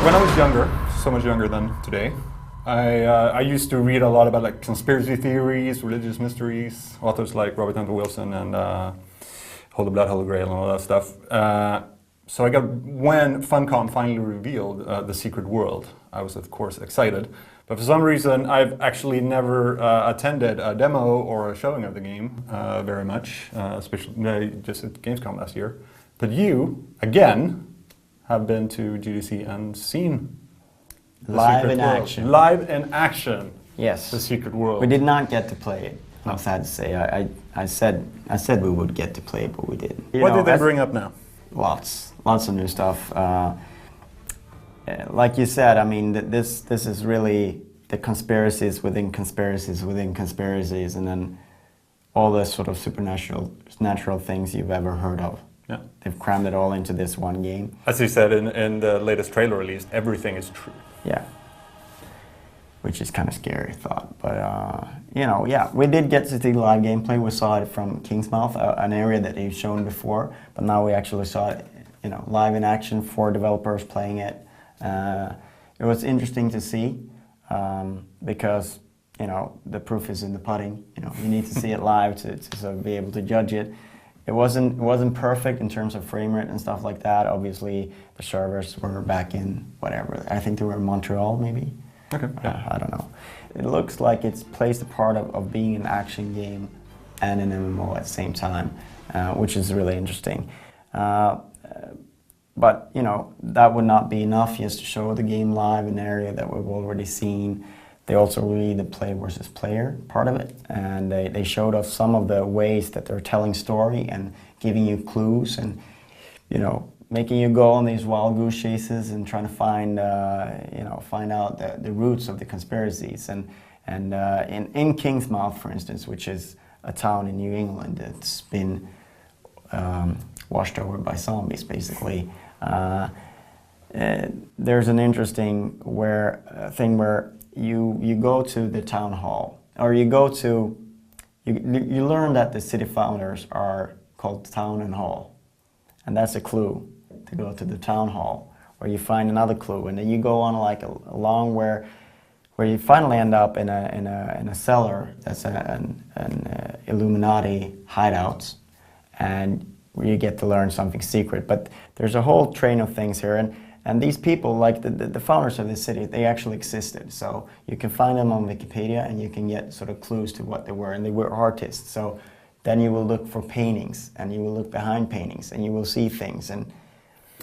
When I was younger, so much younger than today, I used to read a lot about like conspiracy theories, religious mysteries, authors like Robert Temple Wilson and Holy Blood, Holy Grail, and all that stuff. So when Funcom finally revealed The Secret World, I was of course excited. But for some reason, I've actually never attended a demo or a showing of the game very much, especially just at Gamescom last year. But you, again, have been to GDC and seen Live in action. Live in action. Yes. The Secret World. We did not get to play it. I'm sad to say. I said we would get to play it, but we didn't. What did they bring up now? Lots of new stuff. Like you said, I mean, this is really the conspiracies within conspiracies within conspiracies, and then all the sort of supernatural things you've ever heard of. Yeah. They've crammed it all into this one game. As you said in the latest trailer release, everything is true. Yeah. Which is kind of scary thought, but you know, yeah, we did get to see live gameplay. We saw it from Kingsmouth, an area that they've shown before, but now we actually saw it, you know, live in action for developers playing it. It was interesting to see because, you know, the proof is in the pudding. You know, you need to see it live to sort of be able to judge it. It wasn't perfect in terms of frame rate and stuff like that. Obviously, the servers were back in whatever. I think they were in Montreal, maybe. Okay. Yeah. I don't know. It looks like it's plays the part of being an action game and an MMO at the same time, which is really interesting. But you know, that would not be enough just to show the game live in an area that we've already seen. They also read the play versus player part of it, and they showed us some of the ways that they're telling story and giving you clues and, you know, making you go on these wild goose chases and trying to find, you know, find out the roots of the conspiracies. And in Kingsmouth, for instance, which is a town in New England that's been washed over by zombies, basically. There's an interesting thing where you go to the town hall, or you learn that the city founders are called town and hall, and that's a clue to go to the town hall, where you find another clue, and then you go on like along where you finally end up in a cellar that's an Illuminati hideout, and where you get to learn something secret. But there's a whole train of things here, and these people, like the founders of this city, they actually existed. So you can find them on Wikipedia, and you can get sort of clues to what they were, and they were artists. So then you will look for paintings, and you will look behind paintings, and you will see things, and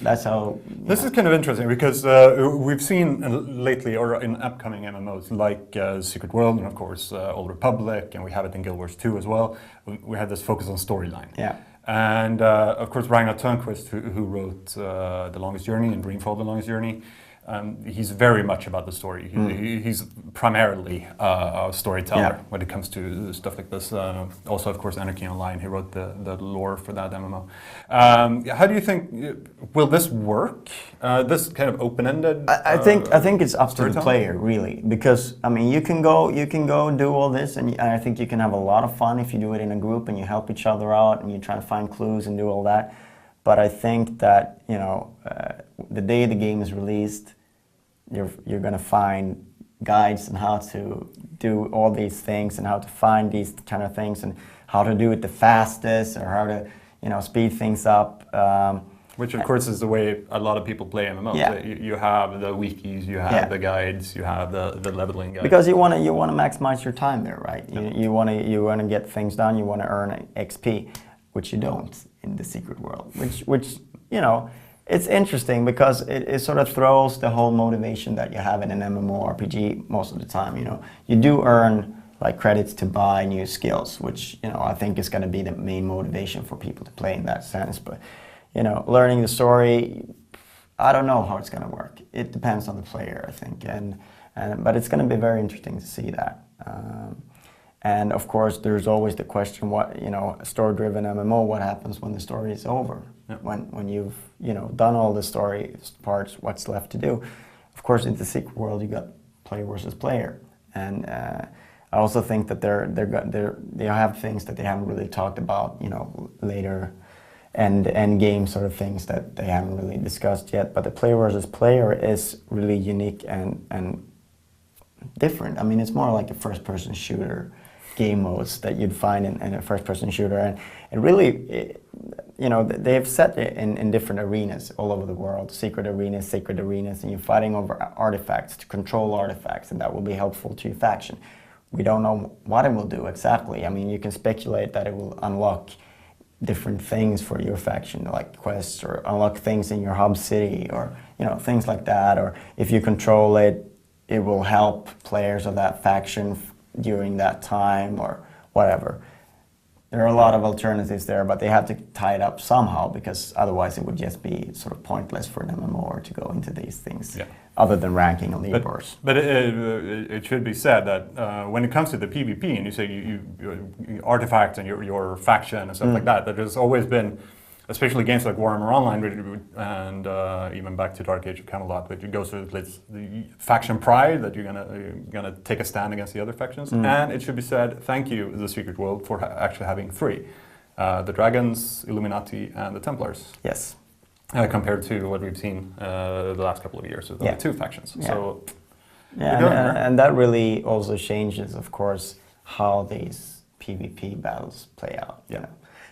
that's how... This is kind of interesting, because we've seen lately, or in upcoming MMOs, like Secret World, and of course Old Republic, and we have it in Guild Wars 2 as well, we have this focus on storyline. Yeah. And of course Ragnar Törnqvist, who wrote The Longest Journey and Dreamfall The Longest Journey, he's very much about the story. He's primarily a storyteller when it comes to stuff like this. Also, of course, Anarchy Online, he wrote the lore for that MMO. How do you think, will this work? This kind of open-ended I think it's up to the player, really, because I mean, you can go do all this, and I think you can have a lot of fun if you do it in a group and you help each other out and you try to find clues and do all that. But I think that, you know, the day the game is released, you're going to find guides on how to do all these things and how to find these kind of things and how to do it the fastest, or how to, you know, speed things up. Which of course is the way a lot of people play MMOs. Yeah. You have the wikis, you have the guides, you have the leveling guides. Because you want to maximize your time there, right? You want to get things done. You want to earn XP, which you don't in the Secret World. Which you know. It's interesting because it sort of throws the whole motivation that you have in an MMORPG most of the time. You know, you do earn like credits to buy new skills, which, you know, I think is going to be the main motivation for people to play in that sense. But, you know, learning the story, I don't know how it's going to work. It depends on the player, I think, but it's going to be very interesting to see that. And of course, there's always the question: what, you know, a story-driven MMO? What happens when the story is over? Yep. When you've, you know, done all the story parts, what's left to do? Of course, in the Secret World, you got player versus player, and I also think that they have things that they haven't really talked about, you know, later end game sort of things that they haven't really discussed yet. But the player versus player is really unique and different. I mean, it's more like a first-person shooter game modes that you'd find in a first-person shooter, and it really, you know, they've set it in different arenas all over the world, secret arenas, and you're fighting over artifacts to control artifacts, and that will be helpful to your faction. We don't know what it will do exactly. I mean, you can speculate that it will unlock different things for your faction, like quests, or unlock things in your hub city, or, you know, things like that. Or if you control it, it will help players of that faction during that time, or whatever. There are a lot of alternatives there, but they have to tie it up somehow, because otherwise it would just be sort of pointless for an MMO to go into these things, other than ranking on leaderboards. But it should be said that when it comes to the PvP, and you say you artifacts and your faction and stuff like that, there's always been, especially games like Warhammer Online and even back to Dark Age of Camelot, but it goes to the faction pride, that you're gonna take a stand against the other factions. And it should be said, thank you, The Secret World, for actually having three: the Dragons, Illuminati, and the Templars. Yes. Compared to what we've seen the last couple of years with only two factions. So and that really also changes, of course, how these PvP battles play out. You know?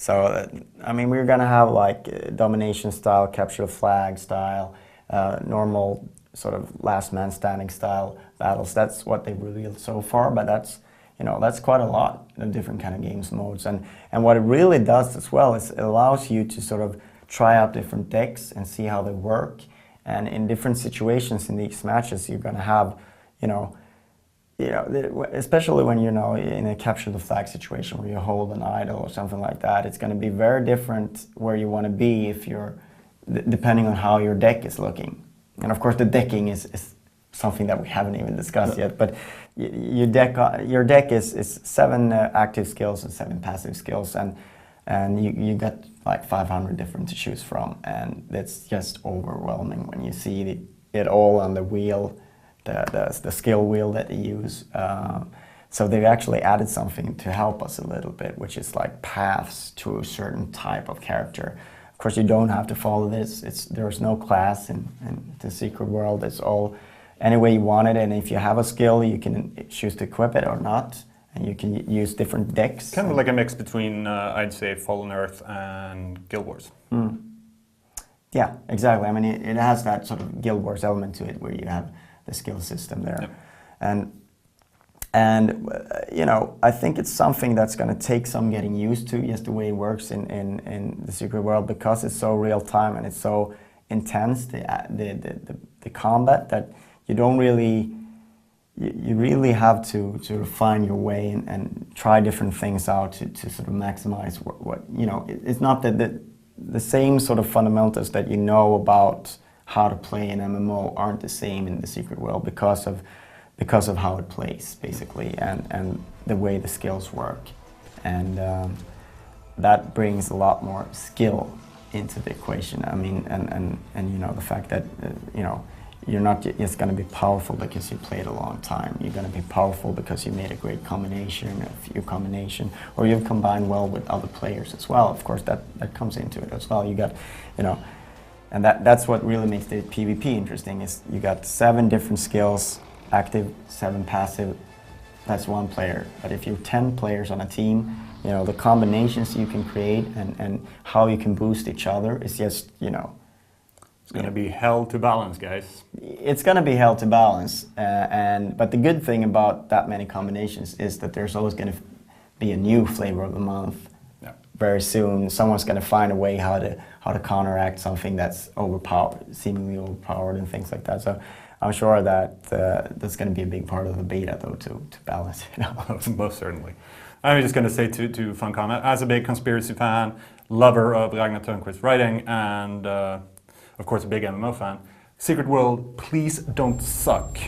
So, I mean, we're going to have like domination style, capture the flag style, normal sort of last man standing style battles. That's what they've revealed so far, but that's, you know, that's quite a lot of different kind of games modes. And what it really does as well is it allows you to sort of try out different decks and see how they work. And in different situations in these matches, you're going to have, you know, especially when, you know, in a capture the flag situation where you hold an idol or something like that, it's going to be very different where you want to be if you're, depending on how your deck is looking. And of course, the decking is something that we haven't even discussed yet. But your deck is 7 active skills and 7 passive skills, and you got like 500 different to choose from, and it's just overwhelming when you see it all on the wheel. The skill wheel that they use. So they've actually added something to help us a little bit, which is like paths to a certain type of character. Of course, you don't have to follow this. There's no class in the Secret World. It's all any way you want it, and if you have a skill, you can choose to equip it or not, and you can use different decks. Kind of like a mix between, I'd say, Fallen Earth and Guild Wars. Yeah, exactly. I mean, it has that sort of Guild Wars element to it, where you have the skill system there. And you know, I think it's something that's going to take some getting used to, just the way it works in the Secret World, because it's so real time and it's so intense, the combat, that you don't really, you really have to sort of find your way and try different things out to sort of maximize what you know. It's not that the same sort of fundamentals that you know about how to play an MMO aren't the same in the Secret World because of how it plays, basically, and the way the skills work. And that brings a lot more skill into the equation. I mean, and you know, the fact that, you know, you're not just going to be powerful because you played a long time. You're going to be powerful because you made a great combination, a few combination, or you've combined well with other players as well. Of course, that comes into it as well. You got, you know, and that's what really makes the PvP interesting, is you got 7 different skills, active, 7 passive. That's one player. But if you're 10 players on a team, you know, the combinations you can create and how you can boost each other is just, you know, it's going to be hell to balance, guys. It's going to be hell to balance. But the good thing about that many combinations is that there's always going to be a new flavor of the month. Very soon, someone's going to find a way how to counteract something that's seemingly overpowered and things like that. So I'm sure that that's going to be a big part of the beta, though, to balance it out. Most certainly. I'm just going to say to Funcom, as a big conspiracy fan, lover of Ragnar Törnqvist's writing, and of course a big MMO fan, Secret World, please don't suck.